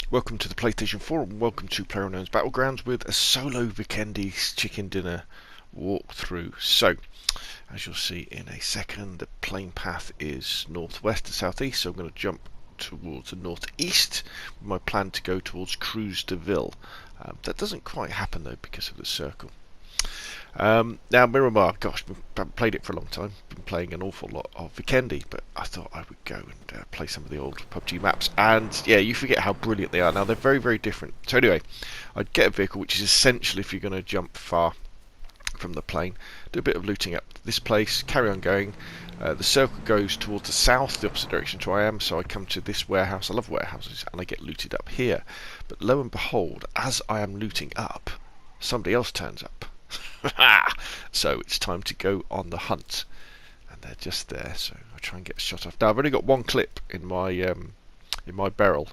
Welcome to the PlayStation 4 and welcome to PlayerUnknown's Battlegrounds with a solo Vikendi chicken dinner walkthrough. So, as you'll see in a second, the plane path is northwest to southeast, so I'm going to jump towards the northeast with my plan to go towards Cruz de Ville. That doesn't quite happen though because of the circle. Now Miramar, gosh, I haven't played it for a long time. Been playing an awful lot of Vikendi, but I thought I would go and play some of the old PUBG maps. And yeah, you forget how brilliant they are. Now they're very, very different. So anyway, I'd get a vehicle, which is essential if you're going to jump far from the plane. Do a bit of looting up this place, carry on going. The circle goes towards the south, the opposite direction to where I am, so I come to this warehouse. I love warehouses, and I get looted up here. But lo and behold, as I am looting up, somebody else turns up. So it's time to go on the hunt, and they're just there, so I try and get a shot off. Now I've only got one clip in my barrel,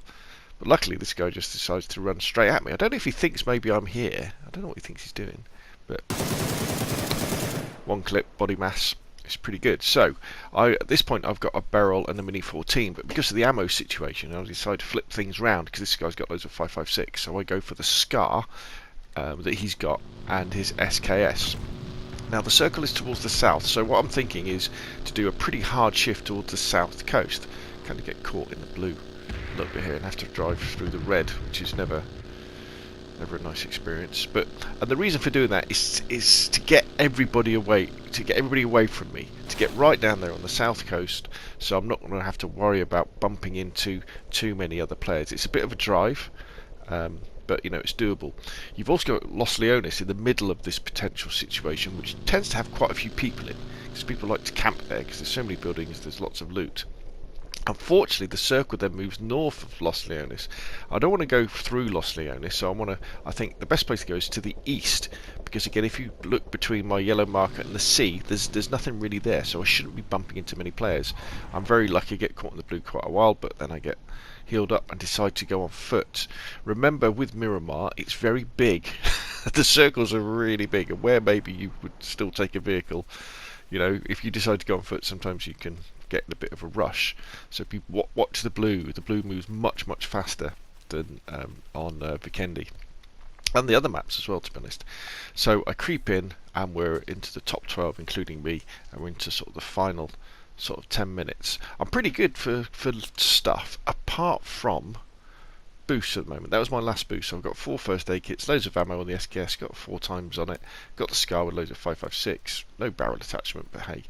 but luckily this guy just decides to run straight at me. I don't know if he thinks maybe I'm here. I don't know what he thinks he's doing, but one clip, body mass, is pretty good. So at this point I've got a barrel and a Mini 14, but because of the ammo situation I decided to flip things round because this guy's got loads of 5.56, so I go for the Scar that he's got and his SKS. Now the circle is towards the south, so what I'm thinking is to do a pretty hard shift towards the south coast. Kind of get caught in the blue a little bit here and have to drive through the red, which is never a nice experience. And the reason for doing that is to get everybody away, from me, to get right down there on the south coast, so I'm not going to have to worry about bumping into too many other players. It's a bit of a drive. But you know, it's doable. You've also got Los Leones in the middle of this potential situation, which tends to have quite a few people in, because people like to camp there because there's so many buildings, there's lots of loot. Unfortunately, the circle then moves north of Los Leones. I don't want to go through Los Leones, so I think the best place to go is to the east, because again, if you look between my yellow marker and the sea, there's nothing really there, so I shouldn't be bumping into many players. I'm very lucky to get caught in the blue quite a while, but then I get healed up and decide to go on foot. Remember, with Miramar, it's very big. The circles are really big, and where maybe you would still take a vehicle, you know, if you decide to go on foot, sometimes you can get in a bit of a rush. So people watch the blue. The blue moves much faster than on Vikendi, and the other maps as well, to be honest. So I creep in, and we're into the top 12, including me, and we're into sort of the final sort of 10 minutes. I'm pretty good for stuff, apart from boosts at the moment. That was my last boost. So I've got 4 first aid kits, loads of ammo on the SKS, got 4 times on it, got the Scar with loads of 5.56, no barrel attachment, but hey,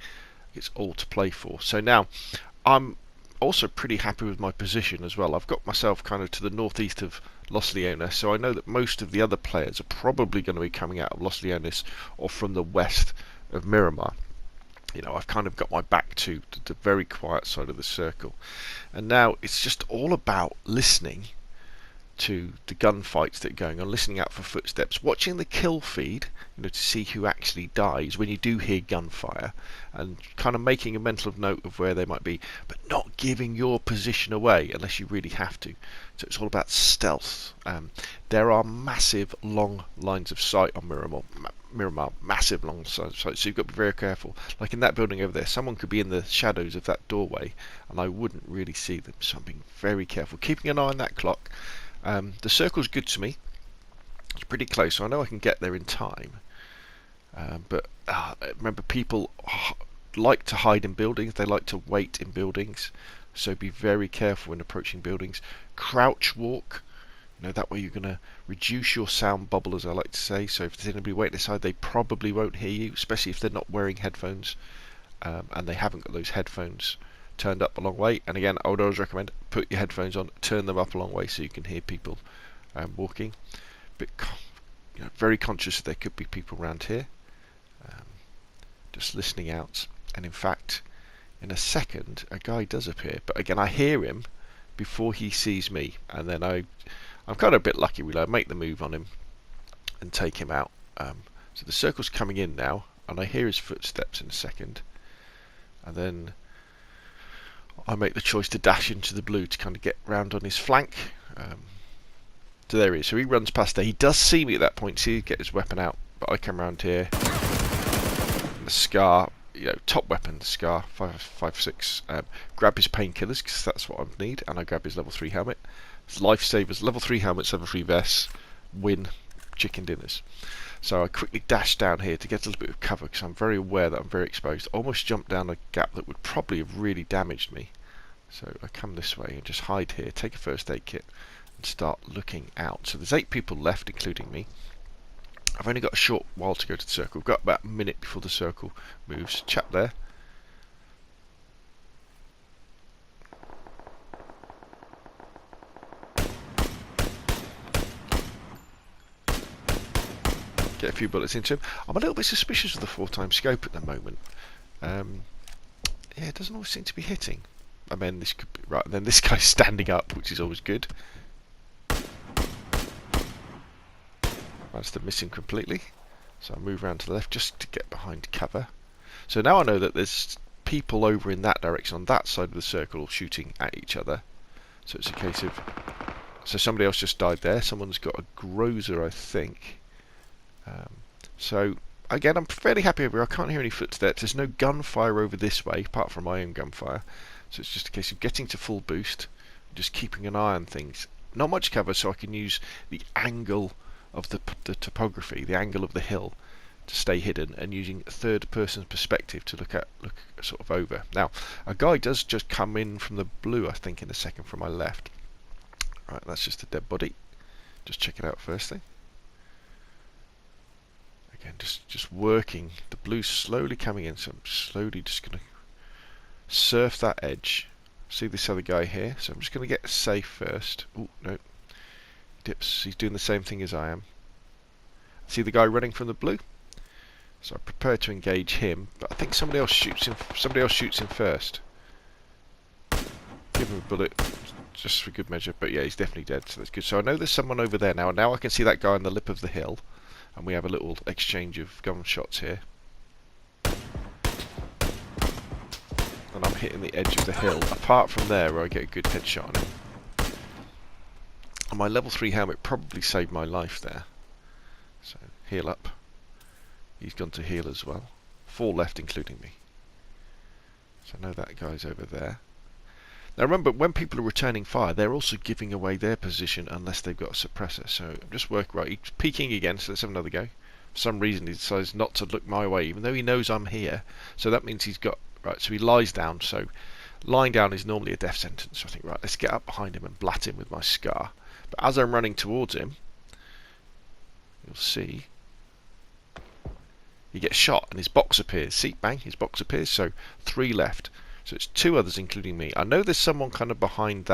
it's all to play for. So now I'm also pretty happy with my position as well. I've got myself kind of to the northeast of Los Leones, so I know that most of the other players are probably going to be coming out of Los Leones or from the west of Miramar. You know, I've kind of got my back to the very quiet side of the circle, and now it's just all about listening to the gunfights that are going on, listening out for footsteps, watching the kill feed, you know, to see who actually dies when you do hear gunfire, and kind of making a mental note of where they might be, but not giving your position away unless you really have to. So it's all about stealth. There are massive long lines of sight on Miramar, massive long lines of sight, so you've got to be very careful. Like in that building over there, someone could be in the shadows of that doorway and I wouldn't really see them, so I'm being very careful, keeping an eye on that clock. The circle's good to me. It's pretty close, so I know I can get there in time. But remember, people like to hide in buildings. They like to wait in buildings. So be very careful when approaching buildings. Crouch walk. You know, that way you're going to reduce your sound bubble, as I like to say. So if there's anybody waiting aside, they probably won't hear you, especially if they're not wearing headphones. And they haven't got those headphones turned up a long way. And again, I would always recommend put your headphones on, turn them up a long way so you can hear people walking. But you know, very conscious that there could be people around here. Just listening out, and in fact, in a second, a guy does appear. But again, I hear him before he sees me, and then I'm kind of a bit lucky. I make the move on him and take him out. So the circle's coming in now, and I hear his footsteps in a second, and then I make the choice to dash into the blue to kind of get round on his flank. So there he is. So he runs past there. He does see me at that point, so he get his weapon out. But I come around here. And the Scar, you know, top weapon, the Scar, 5.56. Grab his painkillers, because that's what I need. And I grab his level 3 helmet. Lifesavers, level 3 helmets, level 3 vests, win chicken dinners. So I quickly dashed down here to get a little bit of cover because I'm very aware that I'm very exposed. Almost jumped down a gap that would probably have really damaged me. So I come this way and just hide here, take a first aid kit and start looking out. So there's 8 people left, including me. I've only got a short while to go to the circle. We've got about a minute before the circle moves. Chap there. Get a few bullets into him. I'm a little bit suspicious of the 4x scope at the moment. Yeah, it doesn't always seem to be hitting. I mean, this could be right. And then this guy's standing up, which is always good. Managed to miss him completely. So I move around to the left just to get behind cover. So now I know that there's people over in that direction on that side of the circle shooting at each other. So it's a case of... So somebody else just died there. Someone's got a grozer, I think. So again, I'm fairly happy over here. I can't hear any footsteps. There's no gunfire over this way, apart from my own gunfire. So it's just a case of getting to full boost, just keeping an eye on things. Not much cover, so I can use the angle of the topography, the angle of the hill, to stay hidden, and using third-person perspective to look sort of over. Now, a guy does just come in from the blue, I think, in a second from my left. Right, that's just a dead body. Just check it out first thing. Again, just working. The blue's slowly coming in, so I'm slowly just going to surf that edge. See this other guy here, so I'm just going to get safe first. Oh, no. Dips. He's doing the same thing as I am. See the guy running from the blue? So I prepare to engage him, but I think somebody else shoots him. Somebody else shoots him first. Give him a bullet, just for good measure. But yeah, he's definitely dead, so that's good. So I know there's someone over there now. Now I can see that guy on the lip of the hill, and we have a little exchange of gunshots here. And I'm hitting the edge of the hill. Apart from there, where I get a good headshot on him. And my level 3 helmet probably saved my life there. So heal up. He's gone to heal as well. 4 left, including me. So I know that guy's over there. Now remember, when people are returning fire, they're also giving away their position unless they've got a suppressor. So I'm just working right. He's peeking again, so let's have another go. For some reason, he decides not to look my way, even though he knows I'm here. So that means he's got... Right, so he lies down. So lying down is normally a death sentence. So I think, right, let's get up behind him and blat him with my scar. But as I'm running towards him, you'll see he gets shot and his box appears. See, bang, his box appears. So 3 left. So it's 2 others, including me. I know there's someone kind of behind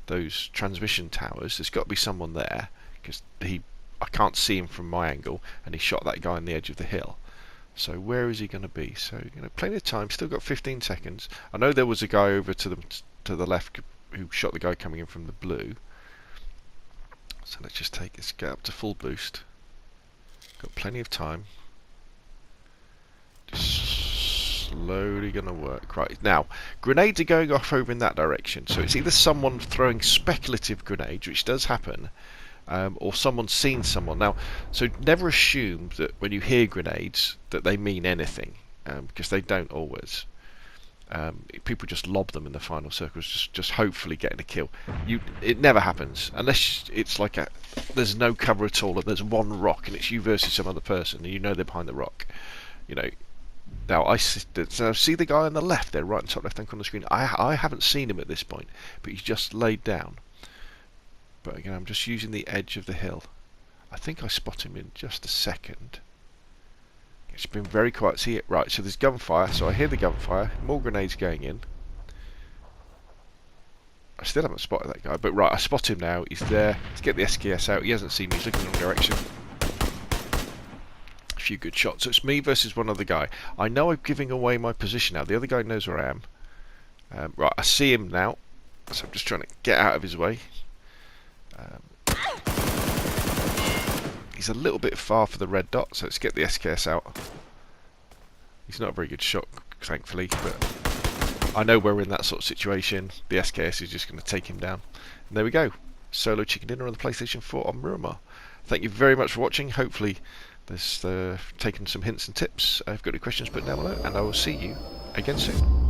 those transmission towers. There's got to be someone there because I can't see him from my angle, and he shot that guy on the edge of the hill. So where is he going to be? So plenty of time. Still got 15 seconds. I know there was a guy over to the left who shot the guy coming in from the blue. So let's just get up to full boost. Got plenty of time. Just slowly going to work. Right, now, grenades are going off over in that direction. So it's either someone throwing speculative grenades, which does happen, or someone's seen someone. Now, so never assume that when you hear grenades that they mean anything, because they don't always. People just lob them in the final circles, just hopefully getting a kill. It never happens unless it's like there's no cover at all and there's one rock and it's you versus some other person and you know they're behind the rock. Now I see the guy on the left there, right and top left hand corner of the screen. I haven't seen him at this point, but he's just laid down. But again, I'm just using the edge of the hill. I think I spot him in just a second. It's been very quiet. See it? Right, so there's gunfire. So I hear the gunfire. More grenades going in. I still haven't spotted that guy. But right, I spot him now. He's there. Let's get the SKS out. He hasn't seen me. He's looking in the wrong direction. A few good shots. So it's me versus one other guy. I know I'm giving away my position now. The other guy knows where I am. Right, I see him now. So I'm just trying to get out of his way. He's a little bit far for the red dot, so let's get the SKS out. He's not a very good shot, thankfully, but I know we're in that sort of situation. The SKS is just going to take him down. And there we go. Solo chicken dinner on the PlayStation 4 on Miramar. Thank you very much for watching. Hopefully there's taken some hints and tips. If you've got any questions, put them down below, and I will see you again soon.